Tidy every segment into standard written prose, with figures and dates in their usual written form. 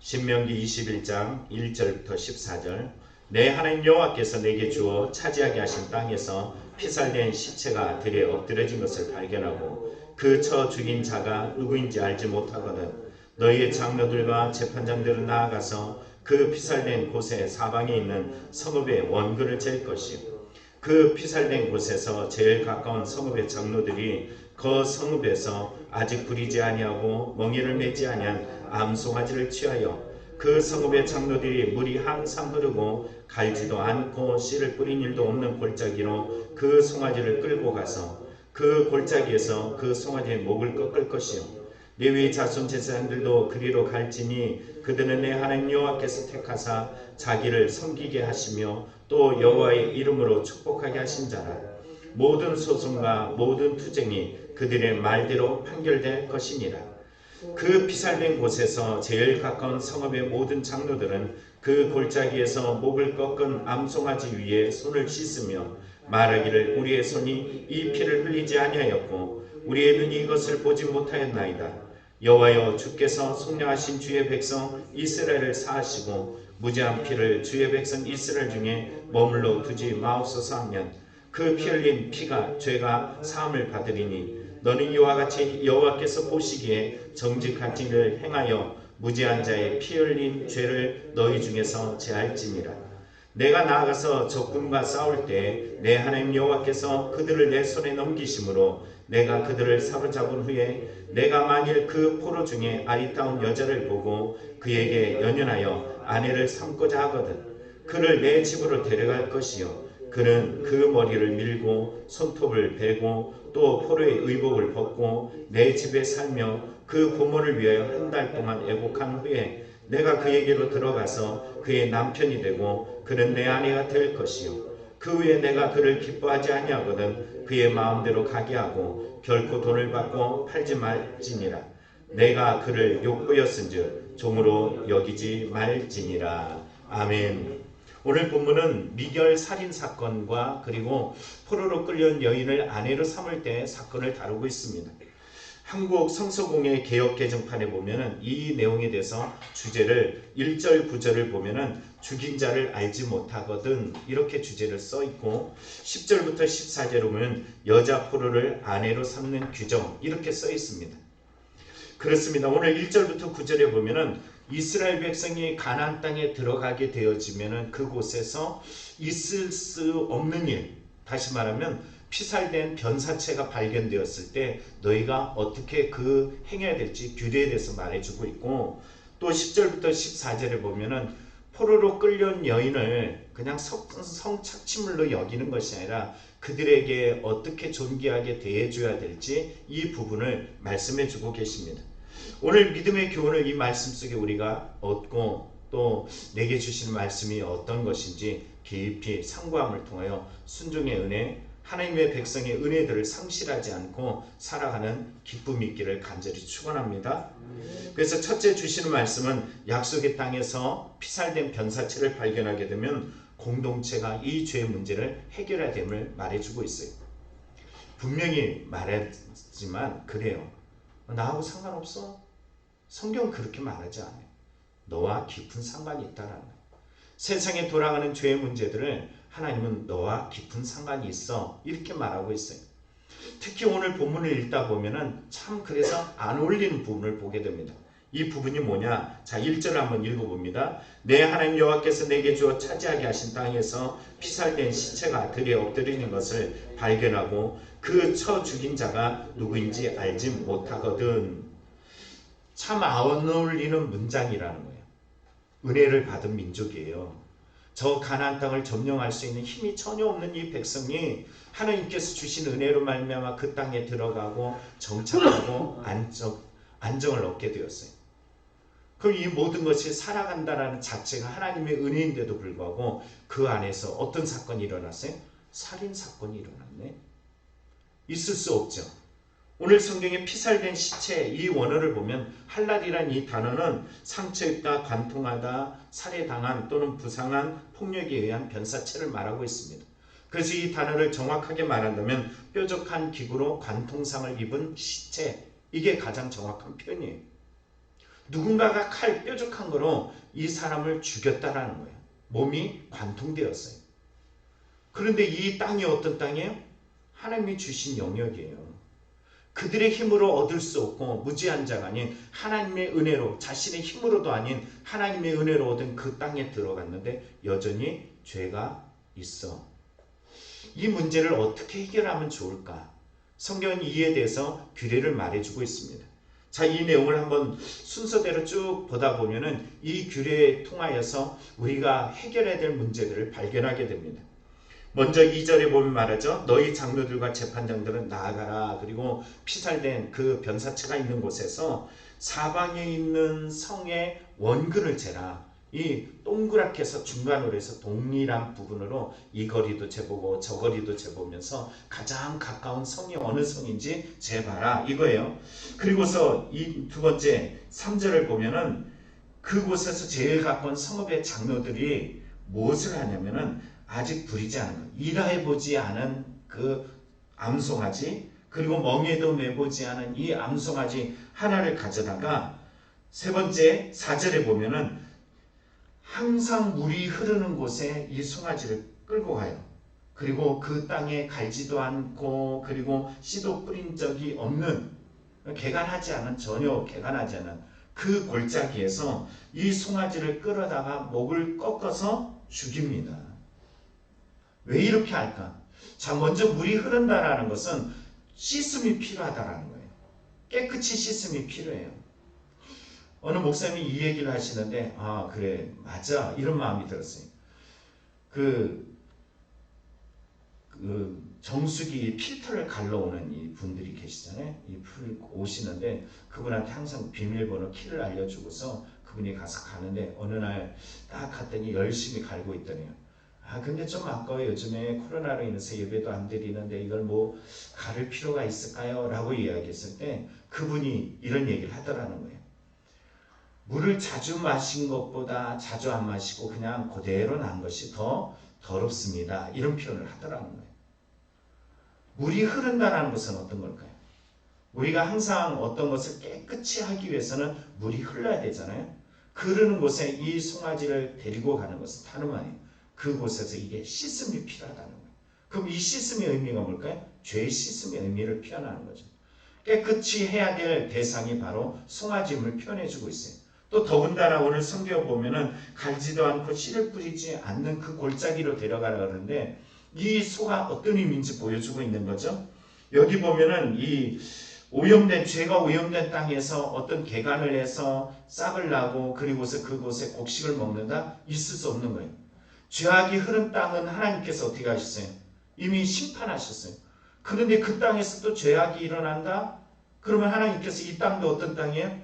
신명기 21장 1절부터 14절. 내 하나님 여호와께서 내게 주어 차지하게 하신 땅에서 피살된 시체가 들에 엎드려진 것을 발견하고 그 쳐 죽인 자가 누구인지 알지 못하거든 너희의 장로들과 재판장들은 나아가서 그 피살된 곳의 사방에 있는 성읍의 원근을 잴 것이요 그 피살된 곳에서 제일 가까운 성읍의 장로들이 그 성읍에서 아직 부리지 아니하고 멍에를 매지 아니한 암송아지를 취하여 그 성읍의 장로들이 물이 항상 흐르고 갈지도 않고 씨를 뿌린 일도 없는 골짜기로 그 송아지를 끌고 가서 그 골짜기에서 그 송아지의 목을 꺾을 것이요 레위 자손 제사장들도 그리로 갈지니 그들은 내 하나님 여호와께서 택하사 자기를 섬기게 하시며 또 여호와의 이름으로 축복하게 하신 자라. 모든 소송과 모든 투쟁이 그들의 말대로 판결될 것이니라. 그 피살된 곳에서 제일 가까운 성읍의 모든 장로들은 그 골짜기에서 목을 꺾은 암송아지 위에 손을 씻으며 말하기를 우리의 손이 이 피를 흘리지 아니하였고 우리의 눈이 이것을 보지 못하였나이다. 여호와여 주께서 속량하신 주의 백성 이스라엘을 사하시고 무죄한 피를 주의 백성 이스라엘 중에 머물러 두지 마옵소서 하면 그 피 흘린 피가 죄가 사함을 받으리니 너는 이와 같이 여호와께서 보시기에 정직한 일을 행하여 무죄한 자의 피 흘린 죄를 너희 중에서 제할지니라. 내가 나아가서 적군과 싸울 때 내 하나님 여호와께서 그들을 내 손에 넘기심으로 내가 그들을 사로잡은 후에 내가 만일 그 포로 중에 아리따운 여자를 보고 그에게 연연하여 아내를 삼고자 하거든 그를 내 집으로 데려갈 것이요 그는 그 머리를 밀고 손톱을 베고 또 포로의 의복을 벗고 내 집에 살며 그 부모를 위하여 한 달 동안 애곡한 후에 내가 그에게로 들어가서 그의 남편이 되고 그는 내 아내가 될 것이요 그 후에 내가 그를 기뻐하지 아니하거든 그의 마음대로 가게 하고 결코 돈을 받고 팔지 말지니라. 내가 그를 욕보였은즉 종으로 여기지 말지니라. 아멘. 오늘 본문은 미결 살인 사건과 그리고 포로로 끌려온 여인을 아내로 삼을 때 사건을 다루고 있습니다. 한국 성서공예 개역 개정판에 보면은 이 내용에 대해서 주제를 1절 9절을 보면은 죽인 자를 알지 못하거든 이렇게 주제를 써 있고 10절부터 14절에 보면 여자 포로를 아내로 삼는 규정 이렇게 써 있습니다. 그렇습니다. 오늘 1절부터 9절에 보면은 이스라엘 백성이 가나안 땅에 들어가게 되어지면은 그곳에서 있을 수 없는 일, 다시 말하면 피살된 변사체가 발견되었을 때 너희가 어떻게 그 행해야 될지 규례에 대해서 말해주고 있고 또 10절부터 14절에 보면은 포로로 끌려온 여인을 그냥 성착취물로 여기는 것이 아니라 그들에게 어떻게 존귀하게 대해줘야 될지 이 부분을 말씀해주고 계십니다. 오늘 믿음의 교훈을 이 말씀 속에 우리가 얻고 또 내게 주시는 말씀이 어떤 것인지 깊이 상고함을 통하여 순종의 은혜 하나님의 백성의 은혜들을 상실하지 않고 살아가는 기쁨이 있기를 간절히 축원합니다. 그래서 첫째 주시는 말씀은 약속의 땅에서 피살된 변사체를 발견하게 되면 공동체가 이 죄의 문제를 해결해야 됨을 말해주고 있어요. 분명히 말했지만 그래요. 나하고 상관없어? 성경은 그렇게 말하지 않아요. 너와 깊은 상관이 있다라는 거예요. 세상에 돌아가는 죄의 문제들을 하나님은 너와 깊은 상관이 있어 이렇게 말하고 있어요. 특히 오늘 본문을 읽다 보면은 참 그래서 안 어울리는 부분을 보게 됩니다. 이 부분이 뭐냐? 자 1절을 한번 읽어봅니다. 내 하나님 여호와께서 내게 주어 차지하게 하신 땅에서 피살된 시체가 들에 엎드리는 것을 발견하고 그 쳐 죽인 자가 누구인지 알지 못하거든. 참 안 어울리는 문장이라는 거예요. 은혜를 받은 민족이에요. 저 가나안 땅을 점령할 수 있는 힘이 전혀 없는 이 백성이 하나님께서 주신 은혜로 말미암아 그 땅에 들어가고 정착하고 안정을 얻게 되었어요. 그럼 이 모든 것이 살아간다라는 자체가 하나님의 은혜인데도 불구하고 그 안에서 어떤 사건이 일어났어요? 살인 사건이 일어났네. 있을 수 없죠. 오늘 성경에 피살된 시체 이 원어를 보면 할랄이란 이 단어는 상처 입다, 관통하다, 살해당한 또는 부상한 폭력에 의한 변사체를 말하고 있습니다. 그래서 이 단어를 정확하게 말한다면 뾰족한 기구로 관통상을 입은 시체 이게 가장 정확한 표현이에요. 누군가가 칼 뾰족한 거로 이 사람을 죽였다라는 거예요. 몸이 관통되었어요. 그런데 이 땅이 어떤 땅이에요? 하나님이 주신 영역이에요. 그들의 힘으로 얻을 수 없고 무지한 자가 아닌 하나님의 은혜로, 자신의 힘으로도 아닌 하나님의 은혜로 얻은 그 땅에 들어갔는데 여전히 죄가 있어. 이 문제를 어떻게 해결하면 좋을까? 성경은 이에 대해서 규례를 말해주고 있습니다. 자, 이 내용을 한번 순서대로 쭉 보다 보면은 이 규례에 통하여서 우리가 해결해야 될 문제들을 발견하게 됩니다. 먼저 2절에 보면 말하죠. 너희 장로들과 재판장들은 나아가라. 그리고 피살된 그 변사체가 있는 곳에서 사방에 있는 성의 원근을 재라. 이 동그랗게 해서 중간으로 해서 동일한 부분으로 이 거리도 재보고 저 거리도 재보면서 가장 가까운 성이 어느 성인지 재봐라 이거예요. 그리고서 이 두 번째 3절을 보면은 그곳에서 제일 가까운 성읍의 장로들이 무엇을 하냐면은 아직 부리지 않은 것, 일해보지 않은 그 암송아지, 그리고 멍에도 매보지 않은 이 암송아지 하나를 가져다가 세 번째 4절에 보면은 항상 물이 흐르는 곳에 이 송아지를 끌고 가요. 그리고 그 땅에 갈지도 않고 그리고 씨도 뿌린 적이 없는, 개간하지 않은, 전혀 개간하지 않은 그 골짜기에서 이 송아지를 끌어다가 목을 꺾어서 죽입니다. 왜 이렇게 할까? 자, 먼저 물이 흐른다라는 것은 씻음이 필요하다라는 거예요. 깨끗이 씻음이 필요해요. 어느 목사님이 이 얘기를 하시는데, 아, 그래, 맞아, 이런 마음이 들었어요. 그 정수기 필터를 갈러오는 이 분들이 계시잖아요. 이 풀 오시는데 그분한테 항상 비밀번호 키를 알려주고서 그분이 가서 가는데 어느 날 딱 갔더니 열심히 갈고 있더래요. 아, 근데 좀 아까워요. 요즘에 코로나로 인해서 예배도 안 드리는데 이걸 뭐 가를 필요가 있을까요? 라고 이야기했을 때 그분이 이런 얘기를 하더라는 거예요. 물을 자주 마신 것보다 자주 안 마시고 그냥 그대로 난 것이 더 더럽습니다. 이런 표현을 하더라는 거예요. 물이 흐른다는 것은 어떤 걸까요? 우리가 항상 어떤 것을 깨끗이 하기 위해서는 물이 흘러야 되잖아요. 흐르는 곳에 이 송아지를 데리고 가는 것은 다름 아니에요. 그곳에서 이게 씻음이 필요하다는 거예요. 그럼 이 씻음의 의미가 뭘까요? 죄의 씻음의 의미를 표현하는 거죠. 깨끗이 해야 될 대상이 바로 송아지임을 표현해주고 있어요. 또 더군다나 오늘 성경에 보면은 갈지도 않고 씨를 뿌리지 않는 그 골짜기로 데려가라 그러는데 이 소가 어떤 의미인지 보여주고 있는 거죠. 여기 보면은 이 오염된, 죄가 오염된 땅에서 어떤 개간을 해서 싹을 나고 그리고서 그곳에 곡식을 먹는다? 있을 수 없는 거예요. 죄악이 흐른 땅은 하나님께서 어떻게 하셨어요? 이미 심판하셨어요. 그런데 그 땅에서 또 죄악이 일어난다? 그러면 하나님께서 이 땅도 어떤 땅이에요?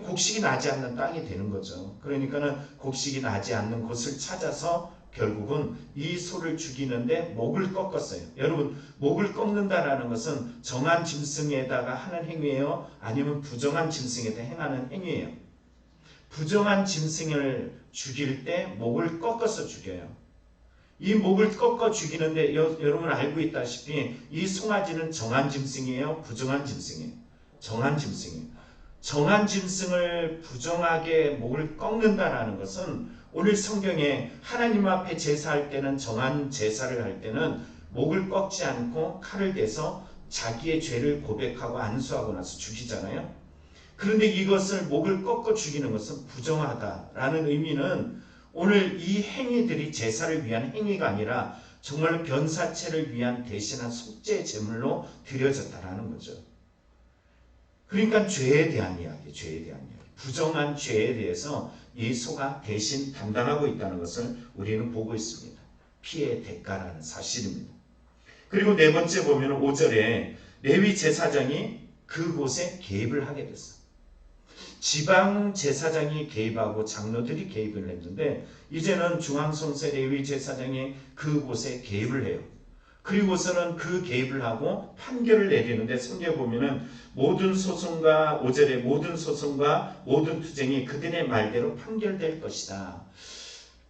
곡식이 나지 않는 땅이 되는 거죠. 그러니까는 곡식이 나지 않는 곳을 찾아서 결국은 이 소를 죽이는데 목을 꺾었어요. 여러분, 목을 꺾는다라는 것은 정한 짐승에다가 하는 행위예요? 아니면 부정한 짐승에다 행하는 행위예요? 부정한 짐승을 죽일 때 목을 꺾어서 죽여요. 이 목을 꺾어 죽이는데 여러분 알고 있다시피 이 송아지는 정한 짐승이에요? 부정한 짐승이에요? 정한 짐승이에요. 정한 짐승을 부정하게 목을 꺾는다라는 것은 오늘 성경에 하나님 앞에 제사할 때는, 정한 제사를 할 때는 목을 꺾지 않고 칼을 대서 자기의 죄를 고백하고 안수하고 나서 죽이잖아요. 그런데 이것을 목을 꺾어 죽이는 것은 부정하다라는 의미는 오늘 이 행위들이 제사를 위한 행위가 아니라 정말로 변사체를 위한 대신한 속죄 제물로 드려졌다라는 거죠. 그러니까 죄에 대한 이야기, 죄에 대한 이야기. 부정한 죄에 대해서 이 소가 대신 담당하고 있다는 것을 우리는 보고 있습니다. 피의 대가라는 사실입니다. 그리고 네 번째 보면 5절에 레위 제사장이 그곳에 개입을 하게 됐어요. 지방 제사장이 개입하고 장로들이 개입을 했는데 이제는 중앙성세 레위 제사장이 그곳에 개입을 해요. 그리고서는 그 개입을 하고 판결을 내리는데 성경에 보면은 모든 소송과 5절에 모든 소송과 모든 투쟁이 그들의 말대로 판결될 것이다.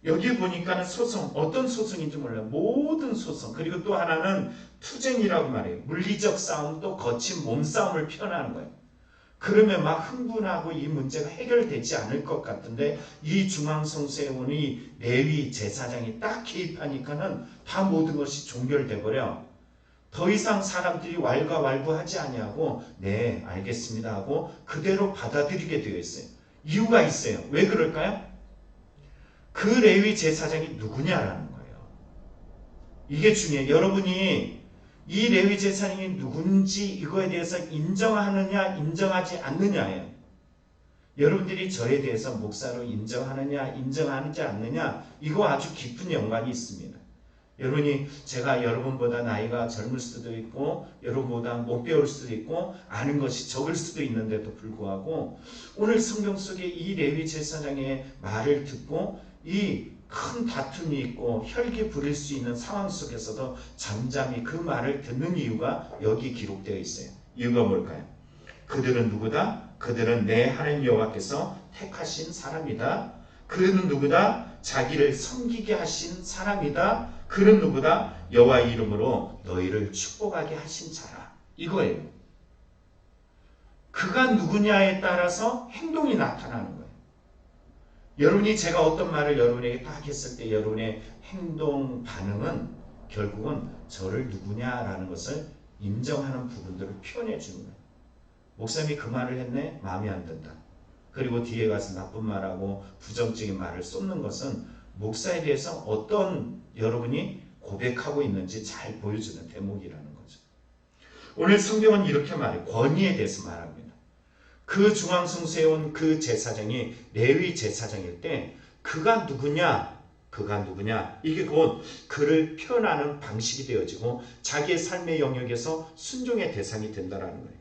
여기 보니까는 소송, 어떤 소송인지 몰라요. 모든 소송. 그리고 또 하나는 투쟁이라고 말해요. 물리적 싸움, 또 거친 몸싸움을 표현하는 거예요. 그러면 막 흥분하고 이 문제가 해결되지 않을 것 같은데 이 중앙성세원이 레위 제사장이 딱 개입하니까는 다 모든 것이 종결돼 버려. 더 이상 사람들이 왈가왈부하지 아니하고 네 알겠습니다 하고 그대로 받아들이게 되어 있어요. 이유가 있어요. 왜 그럴까요? 그 레위 제사장이 누구냐라는 거예요. 이게 중요해요. 여러분이 이 레위 제사장이 누군지 이거에 대해서 인정하느냐 인정하지 않느냐예요. 여러분들이 저에 대해서 목사로 인정하느냐 인정하지 않느냐 이거 아주 깊은 연관이 있습니다. 여러분이 제가 여러분보다 나이가 젊을 수도 있고 여러분보다 못 배울 수도 있고 아는 것이 적을 수도 있는데도 불구하고 오늘 성경 속에 이 레위 제사장의 말을 듣고 이 큰 다툼이 있고 혈기 부릴 수 있는 상황 속에서도 잠잠히 그 말을 듣는 이유가 여기 기록되어 있어요. 이유가 뭘까요? 그들은 누구다? 그들은 내 하나님 여호와께서 택하신 사람이다. 그는 누구다? 자기를 섬기게 하신 사람이다. 그는 누구다? 여호와의 이름으로 너희를 축복하게 하신 자라. 이거예요. 그가 누구냐에 따라서 행동이 나타나는 거예요. 여러분이 제가 어떤 말을 여러분에게 딱 했을 때 여러분의 행동 반응은 결국은 저를 누구냐라는 것을 인정하는 부분들을 표현해 주는 거예요. 목사님이 그 말을 했네? 마음에 안 든다. 그리고 뒤에 가서 나쁜 말하고 부정적인 말을 쏟는 것은 목사에 대해서 어떤 여러분이 고백하고 있는지 잘 보여주는 대목이라는 거죠. 오늘 성경은 이렇게 말해요. 권위에 대해서 말합니다. 그 중앙성소에 온 그 제사장이 레위 제사장일 때 그가 누구냐? 이게 곧 그를 표현하는 방식이 되어지고 자기의 삶의 영역에서 순종의 대상이 된다는 거예요.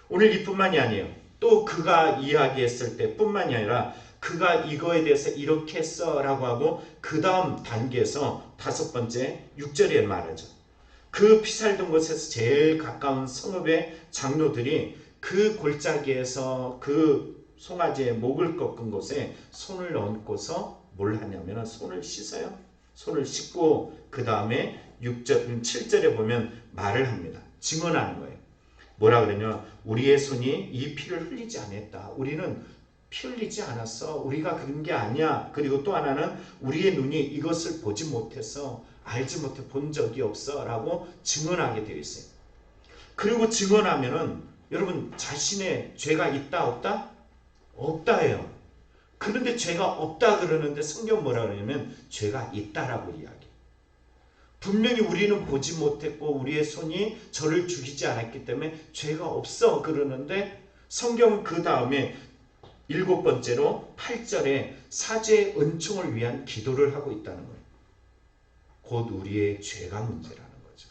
오늘 이뿐만이 아니에요. 또 그가 이야기했을 때 뿐만이 아니라 그가 이거에 대해서 이렇게 했어 라고 하고 그 다음 단계에서 5번째 6절에 말하죠. 그 피살던 곳에서 제일 가까운 성읍의 장로들이 그 골짜기에서 그 송아지의 목을 꺾은 곳에 손을 얹고서 뭘 하냐면 손을 씻어요. 손을 씻고 그 다음에 7절에 보면 말을 합니다. 증언하는 거예요. 뭐라 그러냐? 우리의 손이 이 피를 흘리지 않았다. 우리는 피 흘리지 않았어. 우리가 그런 게 아니야. 그리고 또 하나는 우리의 눈이 이것을 보지 못해서 알지 못해 본 적이 없어 라고 증언하게 되어 있어요. 그리고 증언하면은 여러분 자신의 죄가 있다 없다? 없다예요. 그런데 죄가 없다 그러는데 성경 뭐라 그러냐면 죄가 있다라고 이야기해요. 분명히 우리는 보지 못했고 우리의 손이 저를 죽이지 않았기 때문에 죄가 없어 그러는데 성경은 그 다음에 7번째로 8절에 사죄의 은총을 위한 기도를 하고 있다는 거예요. 곧 우리의 죄가 문제라는 거죠.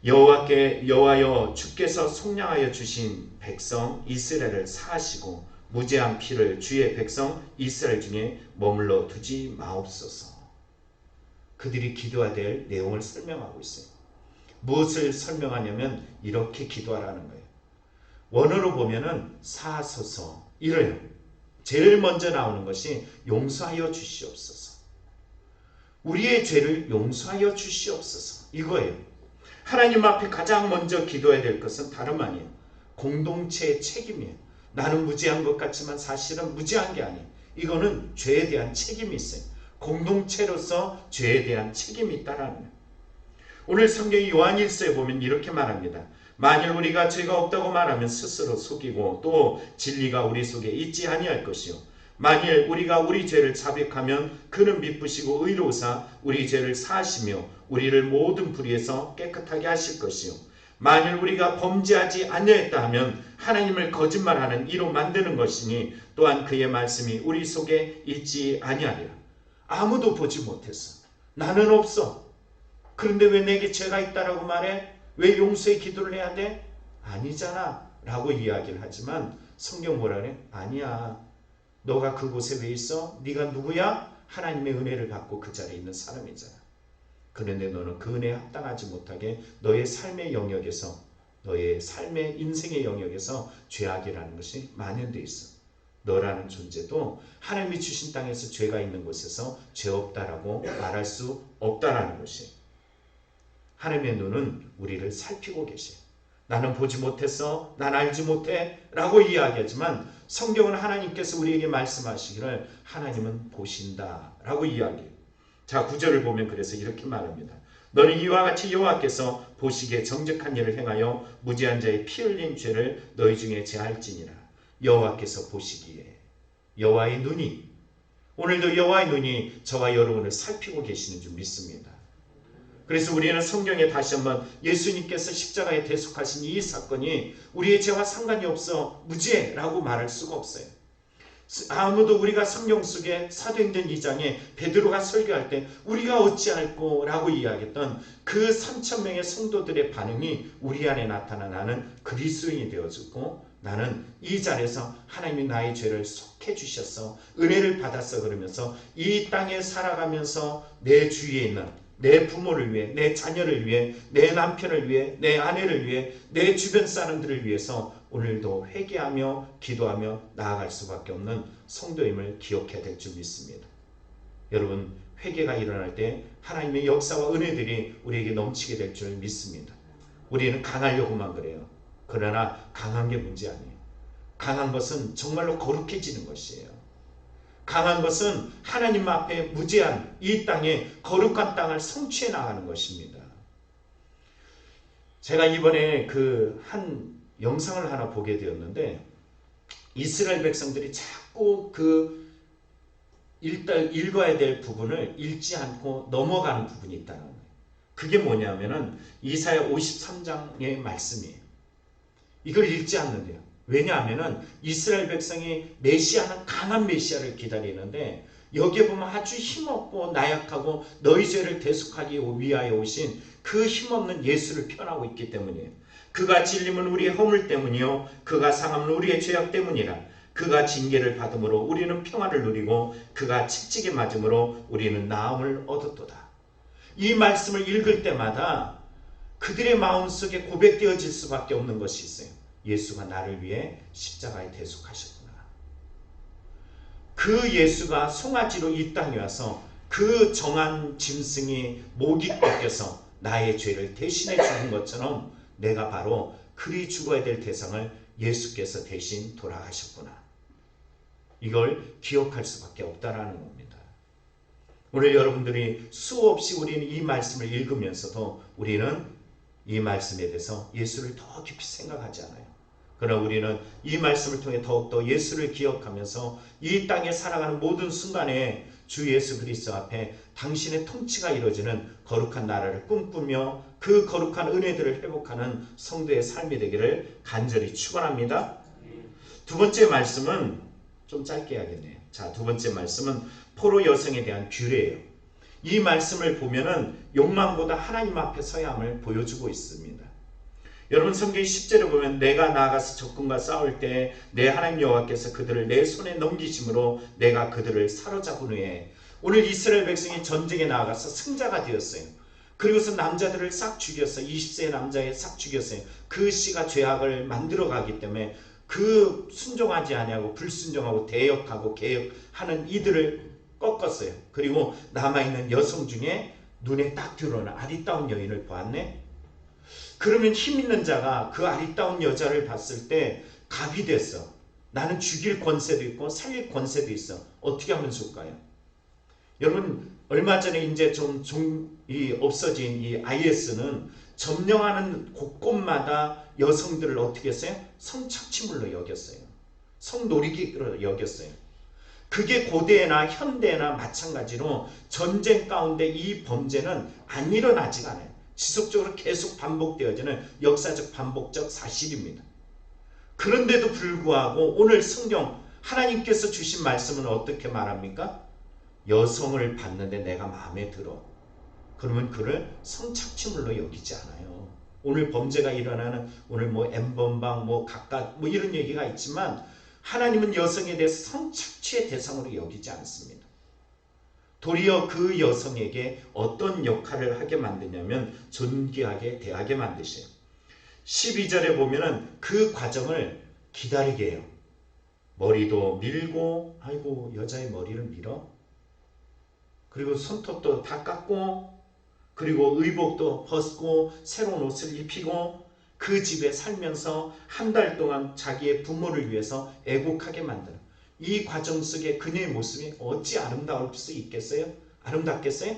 여호와여 주께서 속량하여 주신 백성 이스라엘을 사하시고 무죄한 피를 주의 백성 이스라엘 중에 머물러 두지 마옵소서. 그들이 기도해야 될 내용을 설명하고 있어요. 무엇을 설명하냐면 이렇게 기도하라는 거예요. 원어로 보면은 사소서 이래요. 제일 먼저 나오는 것이 용서하여 주시옵소서. 우리의 죄를 용서하여 주시옵소서. 이거예요. 하나님 앞에 가장 먼저 기도해야 될 것은 다름 아니에요. 공동체의 책임이에요. 나는 무죄한 것 같지만 사실은 무죄한 게 아니에요. 이거는 죄에 대한 책임이 있어요. 공동체로서 죄에 대한 책임이 있다라는 거예요. 오늘 성경 요한일서에 보면 이렇게 말합니다. 만일 우리가 죄가 없다고 말하면 스스로 속이고 또 진리가 우리 속에 있지 아니할 것이요 만일 우리가 우리 죄를 자백하면 그는 미쁘시고 의로우사 우리 죄를 사하시며 우리를 모든 불의에서 깨끗하게 하실 것이요 만일 우리가 범죄하지 아니하였다 하면 하나님을 거짓말하는 이로 만드는 것이니 또한 그의 말씀이 우리 속에 있지 아니하리라. 아무도 보지 못했어. 나는 없어. 그런데 왜 내게 죄가 있다라고 말해? 왜 용서의 기도를 해야 돼? 아니잖아 라고 이야기를 하지만 성경 뭐라 그래? 아니야. 너가 그곳에 왜 있어? 네가 누구야? 하나님의 은혜를 받고 그 자리에 있는 사람이잖아. 그런데 너는 그 은혜에 합당하지 못하게 너의 삶의 영역에서 너의 삶의 인생의 영역에서 죄악이라는 것이 만연되어 있어. 너라는 존재도 하나님이 주신 땅에서 죄가 있는 곳에서 죄 없다라고 말할 수 없다라는 것이 하나님의 눈은 우리를 살피고 계셔요. 나는 보지 못했어, 난 알지 못해 라고 이야기하지만 성경은 하나님께서 우리에게 말씀하시기를 하나님은 보신다 라고 이야기해요. 자, 9절을 보면 그래서 이렇게 말합니다. 너는 이와 같이 여호와께서 보시기에 정직한 일을 행하여 무지한 자의 피 흘린 죄를 너희 중에 제할지니라. 여호와께서 보시기에, 여호와의 눈이, 오늘도 여호와의 눈이 저와 여러분을 살피고 계시는 줄 믿습니다. 그래서 우리는 성경에 다시 한번 예수님께서 십자가에 대속하신 이 사건이 우리의 죄와 상관이 없어 무죄라고 말할 수가 없어요. 아무도 우리가 성경 속에 사도행전 2장에 베드로가 설교할 때 우리가 어찌할꼬 라고 이야기했던 그 3,000명의 성도들의 반응이 우리 안에 나타나 나는 그리스도인이 되어주고 나는 이 자리에서 하나님이 나의 죄를 속해 주셔서 은혜를 받았어 그러면서 이 땅에 살아가면서 내 주위에 있는 내 부모를 위해, 내 자녀를 위해, 내 남편을 위해, 내 아내를 위해, 내 주변 사람들을 위해서 오늘도 회개하며 기도하며 나아갈 수밖에 없는 성도임을 기억해야 될 줄 믿습니다. 여러분, 회개가 일어날 때 하나님의 역사와 은혜들이 우리에게 넘치게 될 줄 믿습니다. 우리는 강하려고만 그래요. 그러나 강한 게 문제 아니에요. 강한 것은 정말로 거룩해지는 것이에요. 강한 것은 하나님 앞에 무제한 이 땅에 거룩한 땅을 성취해 나가는 것입니다. 제가 이번에 그 한 영상을 하나 보게 되었는데 이스라엘 백성들이 자꾸 그 읽어야 될 부분을 읽지 않고 넘어가는 부분이 있다는 거예요. 그게 뭐냐면은 이사야 53장의 말씀이에요. 이걸 읽지 않는데요. 왜냐하면은 이스라엘 백성이 메시아는 강한 메시아를 기다리는데 여기에 보면 아주 힘없고 나약하고 너희 죄를 대속하기 위하여 오신 그 힘없는 예수를 표현하고 있기 때문이에요. 그가 찔림은 우리의 허물 때문이요 그가 상함은 우리의 죄악 때문이라. 그가 징계를 받음으로 우리는 평화를 누리고 그가 채찍에 맞음으로 우리는 나음을 얻었도다. 이 말씀을 읽을 때마다 그들의 마음속에 고백되어질 수밖에 없는 것이 있어요. 예수가 나를 위해 십자가에 대속하셨구나. 그 예수가 송아지로 이 땅에 와서 그 정한 짐승이 목이 꺾여서 나의 죄를 대신해 주는 것처럼 내가 바로 그리 죽어야 될 대상을 예수께서 대신 돌아가셨구나. 이걸 기억할 수밖에 없다라는 겁니다. 오늘 여러분들이 수없이 우리는 이 말씀을 읽으면서도 우리는 이 말씀에 대해서 예수를 더 깊이 생각하지 않아요. 그러나 우리는 이 말씀을 통해 더욱더 예수를 기억하면서 이 땅에 살아가는 모든 순간에 주 예수 그리스도 앞에 당신의 통치가 이루어지는 거룩한 나라를 꿈꾸며 그 거룩한 은혜들을 회복하는 성도의 삶이 되기를 간절히 축원합니다. 두 번째 말씀은 좀 짧게 해야겠네요. 자, 두 번째 말씀은 포로 여성에 대한 규례예요. 이 말씀을 보면은 욕망보다 하나님 앞에 서야함을 보여주고 있습니다. 여러분 성경 10절에 보면 내가 나아가서 적군과 싸울 때 내 하나님 여호와께서 그들을 내 손에 넘기심으로 내가 그들을 사로잡은 후에 오늘 이스라엘 백성이 전쟁에 나아가서 승자가 되었어요. 그리고서 남자들을 싹 죽였어요. 20세의 남자에 싹 죽였어요. 그 씨가 죄악을 만들어 가기 때문에 그 순종하지 아니하고 불순종하고 대역하고 개역하는 이들을 꺾었어요. 그리고 남아있는 여성 중에 눈에 딱 들어오는 아리따운 여인을 보았네. 그러면 힘 있는 자가 그 아리따운 여자를 봤을 때 갑이 됐어. 나는 죽일 권세도 있고 살릴 권세도 있어. 어떻게 하면 좋을까요? 여러분 얼마 전에 이제 좀 없어진 이 IS는 점령하는 곳곳마다 여성들을 어떻게 했어요? 성착취물로 여겼어요. 성놀이기로 여겼어요. 그게 고대나 현대나 마찬가지로 전쟁 가운데 이 범죄는 안 일어나지가 않아요. 지속적으로 계속 반복되어지는 역사적 반복적 사실입니다. 그런데도 불구하고 오늘 성경 하나님께서 주신 말씀은 어떻게 말합니까? 여성을 봤는데 내가 마음에 들어. 그러면 그를 성착취물로 여기지 않아요. 오늘 범죄가 일어나는 오늘 N번방 각각 이런 얘기가 있지만 하나님은 여성에 대해서 성착취의 대상으로 여기지 않습니다. 도리어 그 여성에게 어떤 역할을 하게 만드냐면 존귀하게 대하게 만드셔요. 12절에 보면은 그 과정을 기다리게 해요. 머리도 밀고, 아이고 여자의 머리를 밀어? 그리고 손톱도 다 깎고, 그리고 의복도 벗고 새로운 옷을 입히고, 그 집에 살면서 한 달 동안 자기의 부모를 위해서 애국하게 만드는 이 과정 속에 그녀의 모습이 어찌 아름다울 수 있겠어요? 아름답겠어요?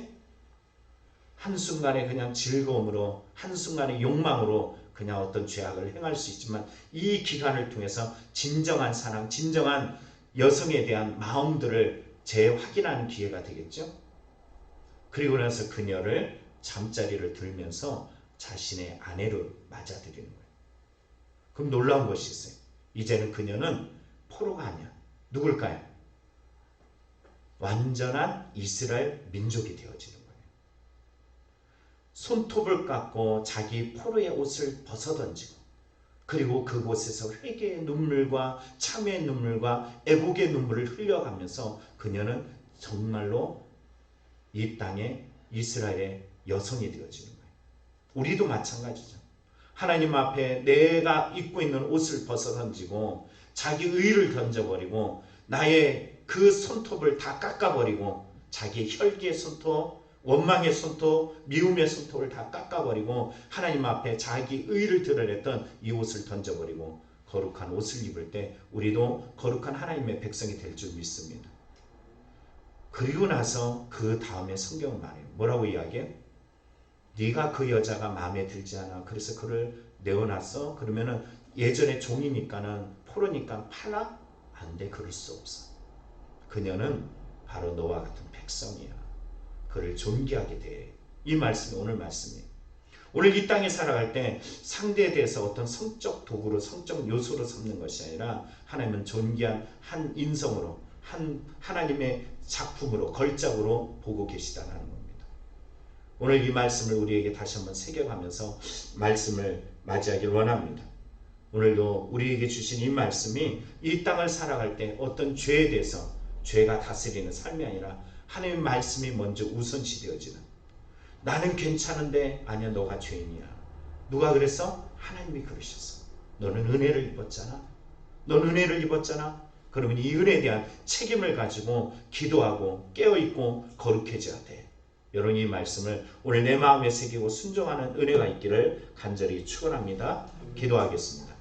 한순간에 그냥 즐거움으로, 한순간의 욕망으로 그냥 어떤 죄악을 행할 수 있지만 이 기간을 통해서 진정한 사랑, 진정한 여성에 대한 마음들을 재확인하는 기회가 되겠죠. 그리고 나서 그녀를 잠자리를 들면서 자신의 아내로 맞아들이는 거예요. 그럼 놀라운 것이 있어요. 이제는 그녀는 포로가 아니야. 누굴까요? 완전한 이스라엘 민족이 되어지는 거예요. 손톱을 깎고 자기 포로의 옷을 벗어던지고 그리고 그곳에서 회개의 눈물과 참회의 눈물과 애국의 눈물을 흘려가면서 그녀는 정말로 이 땅의 이스라엘의 여성이 되어지는 거예요. 우리도 마찬가지죠. 하나님 앞에 내가 입고 있는 옷을 벗어던지고 자기 의를 던져버리고 나의 그 손톱을 다 깎아버리고 자기 혈기의 손톱, 원망의 손톱, 미움의 손톱을 다 깎아버리고 하나님 앞에 자기 의를 드러냈던 이 옷을 던져버리고 거룩한 옷을 입을 때 우리도 거룩한 하나님의 백성이 될 줄 믿습니다. 그리고 나서 그 다음에 성경은 말해요. 뭐라고 이야기해요? 네가 그 여자가 마음에 들지 않아. 그래서 그를 내어놨어. 그러면은 예전에 종이니까는 포로니까 팔아? 안 돼. 그럴 수 없어. 그녀는 바로 너와 같은 백성이야. 그를 존귀하게 돼. 이 말씀이 오늘 말씀이에요. 오늘 이 땅에 살아갈 때 상대에 대해서 어떤 성적 도구로, 성적 요소로 삼는 것이 아니라 하나님은 존귀한 한 인성으로, 하나님의 작품으로, 걸작으로 보고 계시다는 겁니다. 오늘 이 말씀을 우리에게 다시 한번 새겨가면서 말씀을 맞이하길 원합니다. 오늘도 우리에게 주신 이 말씀이 이 땅을 살아갈 때 어떤 죄에 대해서 죄가 다스리는 삶이 아니라 하나님의 말씀이 먼저 우선시 되어지는, 나는 괜찮은데 아니야 너가 죄인이야. 누가 그랬어? 하나님이 그러셨어. 너는 은혜를 입었잖아. 넌 은혜를 입었잖아. 그러면 이 은혜에 대한 책임을 가지고 기도하고 깨어있고 거룩해져야 돼. 여러분 이 말씀을 오늘 내 마음에 새기고 순종하는 은혜가 있기를 간절히 축원합니다. 기도하겠습니다.